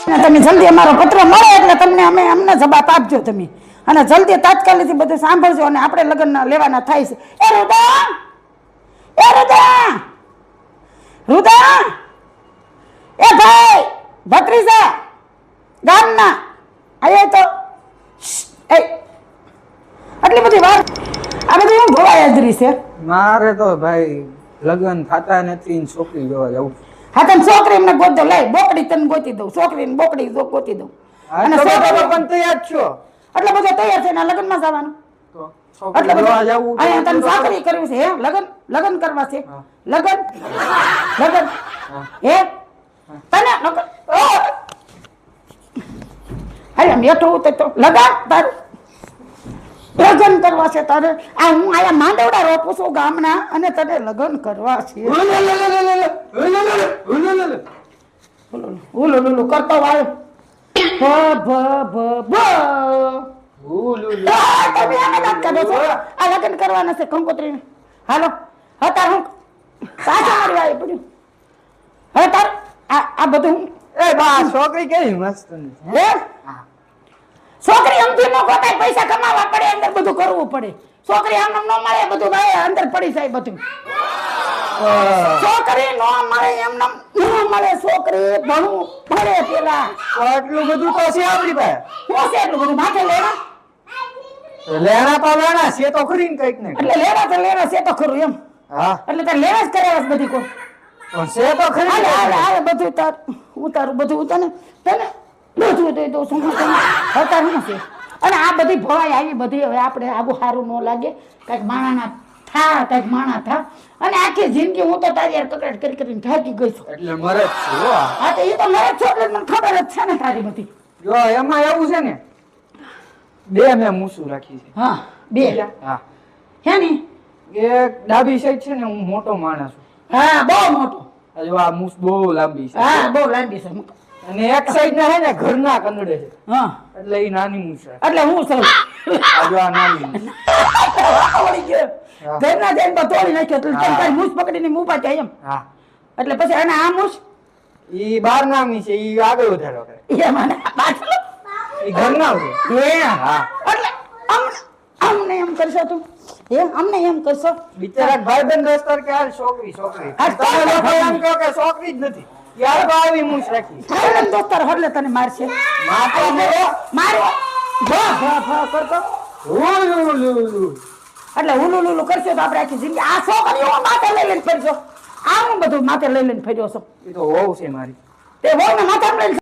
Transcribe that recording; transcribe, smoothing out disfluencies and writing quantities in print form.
તમે જલ્દી અમારો પત્ર મળે એટલે તમને અમને જવાબ આપજો તમે, અને જલ્દી તાત્કાલિક બધું સાંભળજો, અને આપણે લગ્ન લેવાના થાય છે. એ રુદા, એ રુદા, રુદા, એ ભાઈ ભત્રીજા ગામના આયે તો આટલી બધી વાર આ બધું હું ભોવાય હાજરી છે. મારે તો ભાઈ લગ્ન થતા નથી, છોકરી જોવા જવું. હા તને છોકરી એમને ગોત દો, લઈ બોકડી તને ગોતી દઉં, છોકરીને બોકડી ગોતી દઉં. અને છોકરો પણ તૈયાર છો એટલે બધું તૈયાર છે ને લગ્નમાં જવાનું. એટલે બધું અહીંયા તને ચાકરી કરવી છે, હે લગ્ન કરવા છે, લગ્ન હે તને અરે મેઠું તો લગન તારું લગ્ન કરવા છે તારે. આ હું આયા માંડવડા રોપું છું ગામના, અને તને લગ્ન કરવા છે. ઉલુલુલુ કરતો વાય તમે આને વાત કરો છો. આ લગ્ન કરવાના છે કંકોત્રી. હાલો હતાર હું પાછા મારી આવી પડ્યું. હવે તાર આ બધું એ બા છોકરી કેવી મસ્ત હે છોકરી અમથી નો ગોતાય, પૈસા કમાવા પડે, અંદર બધું કરવું પડે. છોકરી આમ ન મળે, બધું ભાઈ અંદર પડી જાય બધું. છોકરી નો મળે એમ ન મળે, છોકરી ભણવું પડે પેલા. આટલું બધું તો છે આપણી પાસે. શું છે એટલું બધું? માથે લેવા લેણા તો લેણા છે તો ખરી ને કઈક ને. એટલે લેવા તો લેવા છે તો ખરું એમ. હા એટલે તાર લેવા જ કરાવે બધી કોઈ છે તો ખરી. હાલે બધું તાર ઉતારું, બધું ઉતારે તને બધું દઈ દઉં છું. હતા શું છે? અને આ બધી ભવાઈ આવી બધી, હવે આપણે આવું સારું ન લાગે. કંઈક માણાના થા, કંઈક માણા થા, અને આખી જિંદગી હું તો તારી યાર કકડાટ કરી કરીને થાકી ગઈ છું. એટલે મરે જ છું. હા તો એ તો મરે જ છો, એટલે મને ખબર જ છે ને તારી બધી. જો એમાં એવું છે ને, બે મેં મૂસું રાખી છે. હા બે. હા હે ને એક ડાબી સાઈડ છે ને, હું મોટો માણસ છું. હા બહુ મોટો. જો આ મૂસ બહુ લાંબી છે. હા બહુ લાંબી છે. અને એક સાઈડ ના હે ને ઘરના કંદડે છે. હા એટલે એ નાની મૂસ છે. એટલે હું છું આ જો આ નાની મૂસ. વળી ગયો ઘરના જઈને તો તોડી નાખ્યો, એટલે તને તારી મૂછ પકડીને મૂપા જાય એમ. હા એટલે પછી અને આ મૂછ ઈ બાર નામની છે, ઈ આગળ વધારો કરે. એ મને પાછળ ઈ ઘરના છે. એ હા એટલે અમને એમ કરશો તું? અમને એમ કરશો? બિચારા ભાઈબંધ દોસ્તાર કે આ છોકરી છોકરી, આ તમે લોકો એમ કહો કે છોકરી જ નથી. યાર તો આવી મૂછ રાખી. ભાઈબંધ દોસ્તાર હરલે તને મારશે. માતો મારો ભા કરતો એટલે હુલુલુલુ કરશો તો આપણે આખી જિંદગી આ છોકરીઓ માથે લઈ લઈને ફરશો. આ હું બધું માથે લઈ લઈને ફર્યો છું. એ તો હોવ છે મારી. તે વહુ ને માથે લઈને